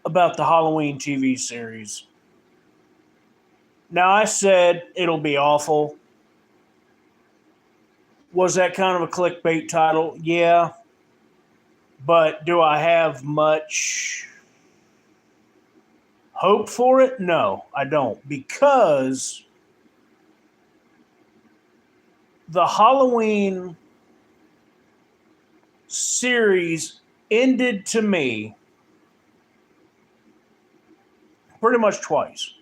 about the Halloween TV series. Now, I said it'll be awful. Was that kind of a clickbait title? Yeah. But do I have much hope for it? No, I don't. Because the Halloween series ended to me pretty much twice.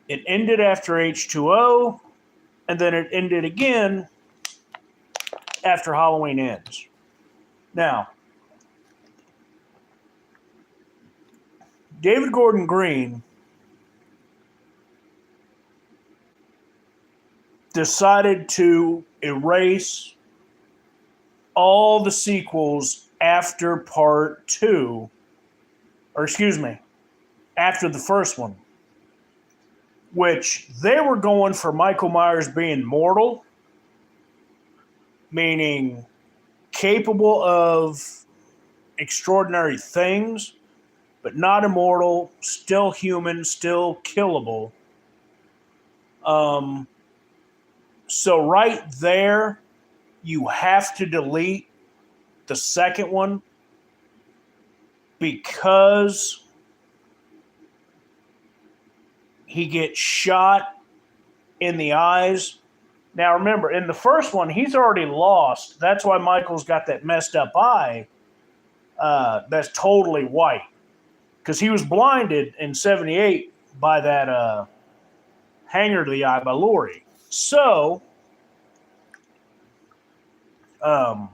It ended after H2O, and then it ended again after Halloween ends. Now, David Gordon Green decided to erase all the sequels after part two, or excuse me, after the first one, which they were going for Michael Myers being mortal, meaning capable of extraordinary things, but not immortal, still human, still killable. Um, so right there, you have to delete the second one because he gets shot in the eyes. Now remember, in the first one, he's already lost. That's why Michael's got that messed up eye that's totally white. Because he was blinded in 78 by that hanger to the eye by Laurie. So, um,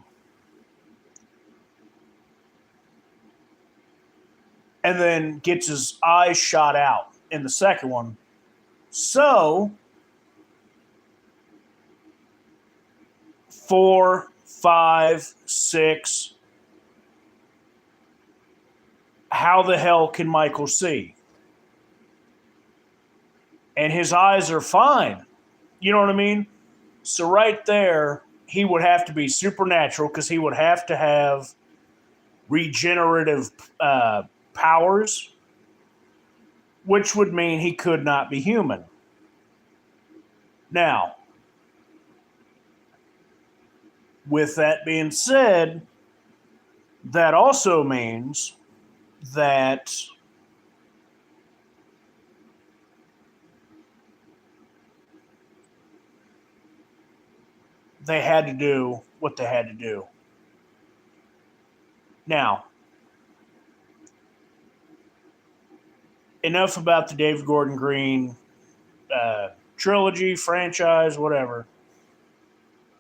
and then gets his eyes shot out in the second one. So, 4, 5, 6. How the hell can Michael see? And his eyes are fine. You know what I mean? So, right there, he would have to be supernatural because he would have to have regenerative powers, which would mean he could not be human. Now, with that being said, that also means that they had to do what they had to do. Now, enough about the David Gordon Green trilogy, franchise, whatever.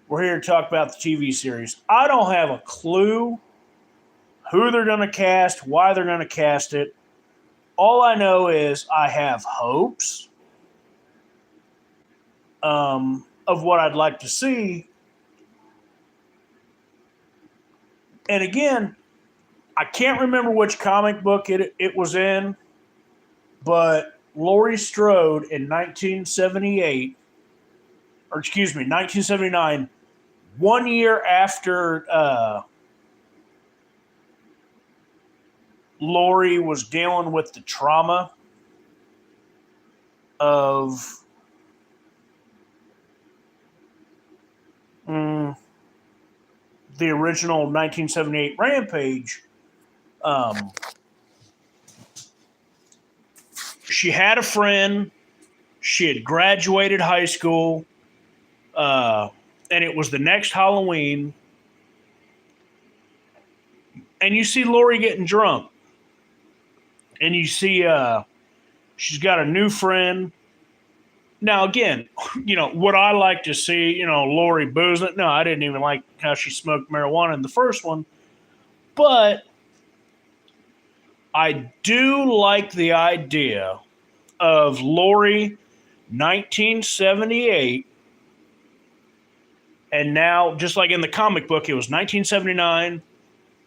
We're here to talk about the TV series. I don't have a clue who they're going to cast, why they're going to cast it. All I know is I have hopes of what I'd like to see. And again, I can't remember which comic book it was in, but Laurie Strode in 1978, or excuse me, 1979, 1 year after Laurie was dealing with the trauma of the original 1978 Rampage, um, she had a friend. She had graduated high school, and it was the next Halloween. And you see Laurie getting drunk, and you see she's got a new friend. Now, again, would I like to see, Laurie boozing? No, I didn't even like how she smoked marijuana in the first one. But I do like the idea of Laurie 1978, and now, just like in the comic book, it was 1979.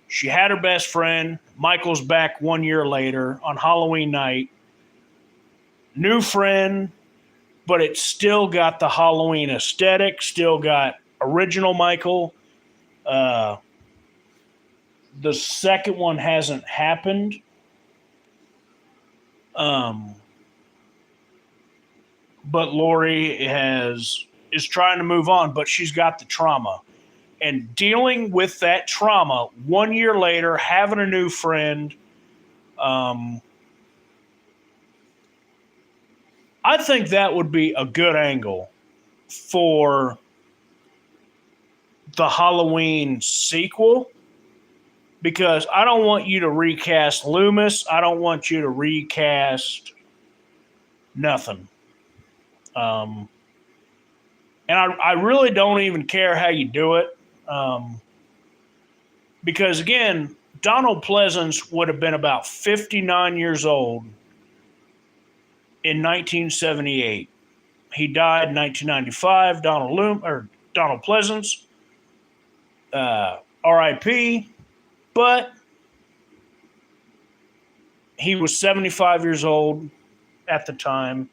She had her best friend. Michael's back 1 year later on Halloween night. New friend, but it's still got the Halloween aesthetic, still got original Michael. Uh, the second one hasn't happened. Um, but Lori is trying to move on, but she's got the trauma and dealing with that trauma 1 year later, having a new friend. Um, I think that would be a good angle for the Halloween sequel because I don't want you to recast Loomis. I don't want you to recast nothing. Um, and I really don't even care how you do it. Um, because again, Donald Pleasance would have been about 59 years old in 1978. He died in 1995. Donald Pleasance, R.I.P. But he was 75 years old at the time.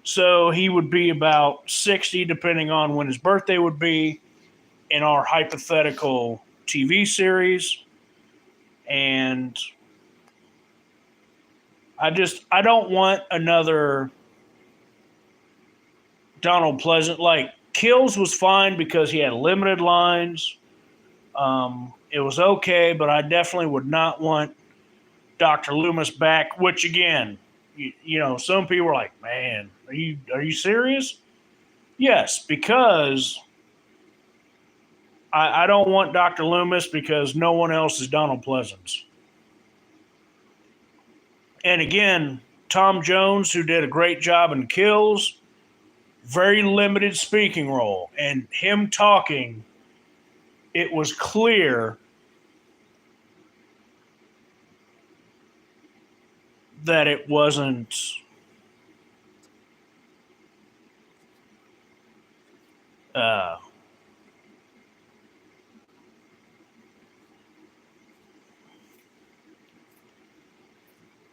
So he would be about 60, depending on when his birthday would be in our hypothetical TV series. And I don't want another Donald Pleasant. Like, Kills was fine because he had limited lines. It was okay, but I definitely would not want Dr. Loomis back, which again, some people are like, man, are you serious? Yes, because I don't want Dr. Loomis because no one else is Donald Pleasance. And again, Tom Jones, who did a great job in Kills, very limited speaking role. And him talking, it was clear that it wasn't uh,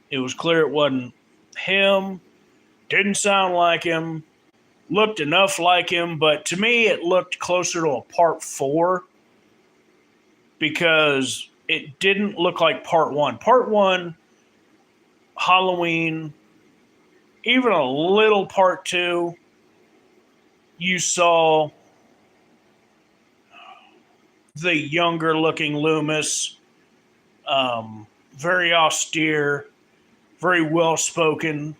it was clear it wasn't him, didn't sound like him, looked enough like him, but to me it looked closer to a part four because it didn't look like part one. Part one, Halloween, even a little part two, you saw the younger looking Loomis, very austere, very well spoken.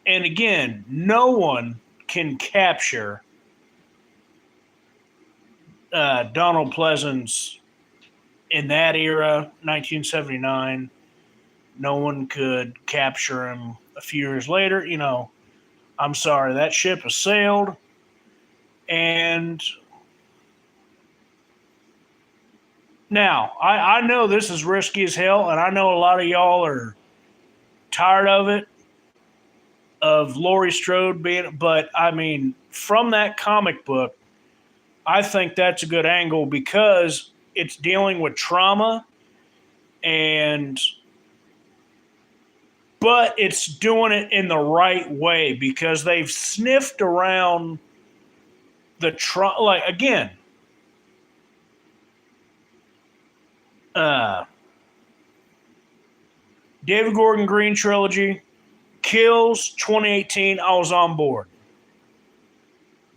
And again, no one can capture Donald Pleasance in that era, 1979. No one could capture him a few years later. I'm sorry, that ship has sailed. And now, I know this is risky as hell, and I know a lot of y'all are tired of it, of Laurie Strode being, but I mean, from that comic book, I think that's a good angle because it's dealing with trauma and but it's doing it in the right way because they've sniffed around the like again uh David Gordon Green trilogy, Kills 2018, I was on board.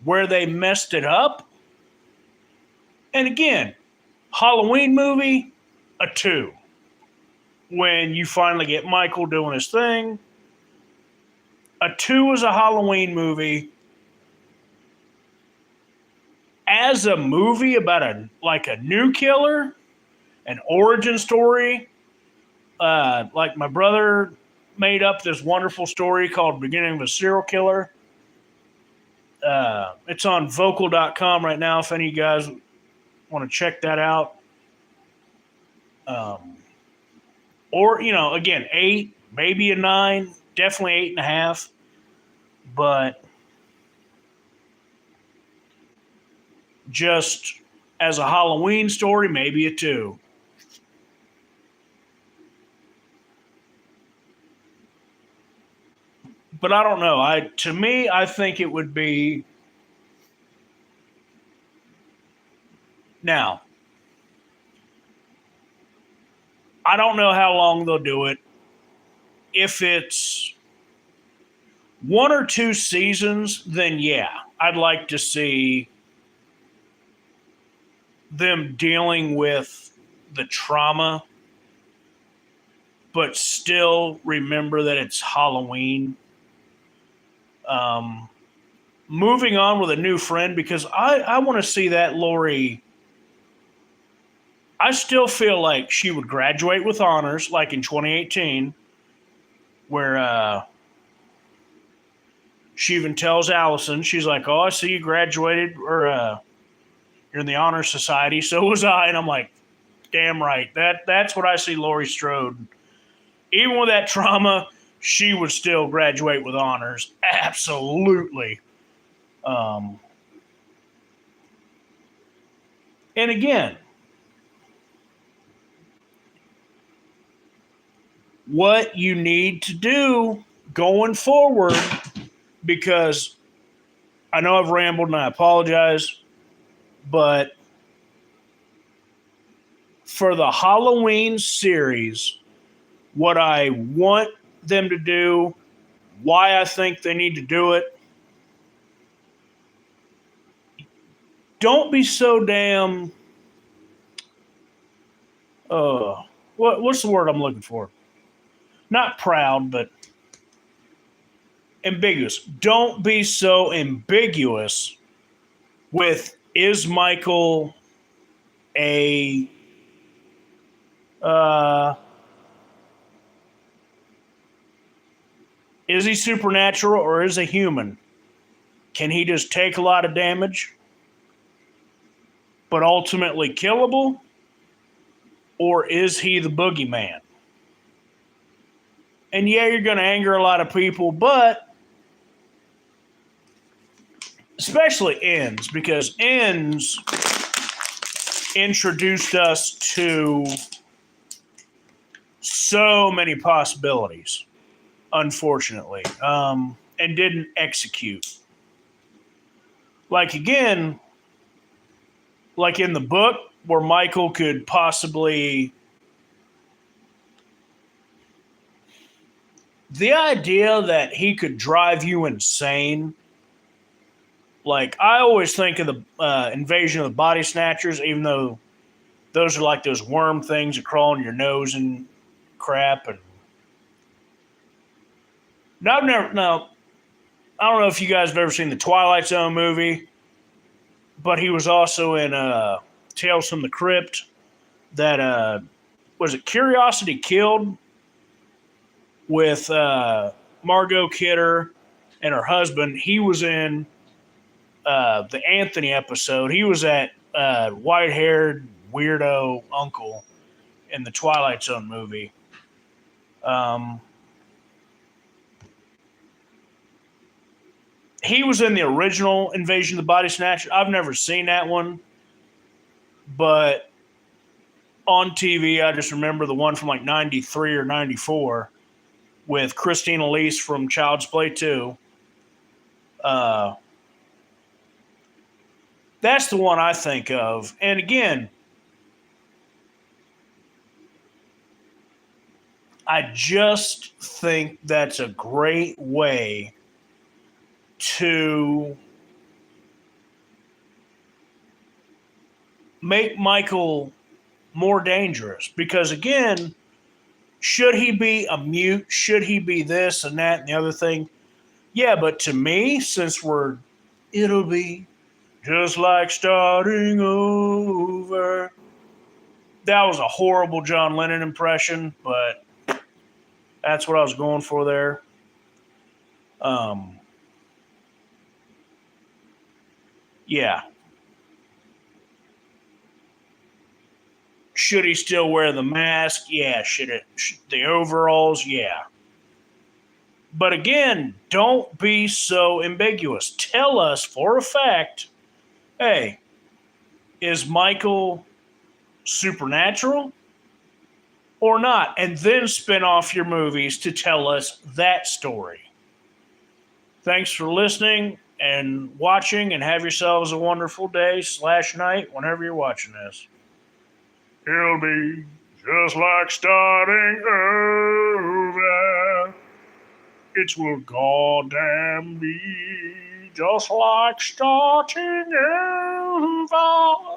Where they messed it up, and again, Halloween movie, a 2. When you finally get Michael doing his thing, a 2 is a Halloween movie. As a movie about a new killer, an origin story, like my brother made up this wonderful story called Beginning of a Serial Killer. It's on vocal.com right now if any of you guys want to check that out. Um, or, again, 8, maybe a 9, definitely 8.5. But just as a Halloween story, maybe a 2. But I don't know. To me, I think it would be now. I don't know how long they'll do it. If it's 1 or 2 seasons, then yeah, I'd like to see them dealing with the trauma, but still remember that it's Halloween. Um, Moving on with a new friend, because I want to see that Lori. I still feel like she would graduate with honors, like in 2018, where she even tells Allison, she's like, "Oh, I see you graduated, or you're in the honor society." So was I, and I'm like, "Damn right. That's what I see Laurie Strode. Even with that trauma, she would still graduate with honors. Absolutely." Um, and again, what you need to do going forward, because I know I've rambled and I apologize, but for the Halloween series, what I want them to do, why I think they need to do it, don't be so damn what's the word I'm looking for? Not proud, but ambiguous. Don't be so ambiguous with, is Michael a uh, is he supernatural or is he human? Can he just take a lot of damage but ultimately killable? Or is he the boogeyman? And yeah, you're going to anger a lot of people, but especially Ends, because Ends introduced us to so many possibilities, unfortunately, and didn't execute. Like, again, like in the book, where Michael could possibly. The idea that he could drive you insane. Like, I always think of the Invasion of the Body Snatchers, even though those are like those worm things that crawl in your nose and crap. And no, I've never. No, I don't know if you guys have ever seen the Twilight Zone movie, but he was also in Tales from the Crypt. That was it. Curiosity Killed with Margot Kidder and her husband. He was in the Anthony episode. He was that white-haired weirdo uncle in the Twilight Zone movie. He was in the original Invasion of the Body Snatchers. I've never seen that one, but on TV, I just remember the one from like 93 or 94 with Christine Elise from Child's Play 2. That's the one I think of. And again, I just think that's a great way to make Michael more dangerous. Because again, should he be a mute? Should he be this and that and the other thing? Yeah, but to me, it'll be just like starting over. That was a horrible John Lennon impression, but that's what I was going for there. Yeah. Should he still wear the mask? Yeah. The overalls? Yeah. But again, don't be so ambiguous. Tell us for a fact, hey, is Michael supernatural or not? And then spin off your movies to tell us that story. Thanks for listening and watching, and have yourselves a wonderful day / night whenever you're watching this. It'll be Just like starting over. It will goddamn be just like starting over.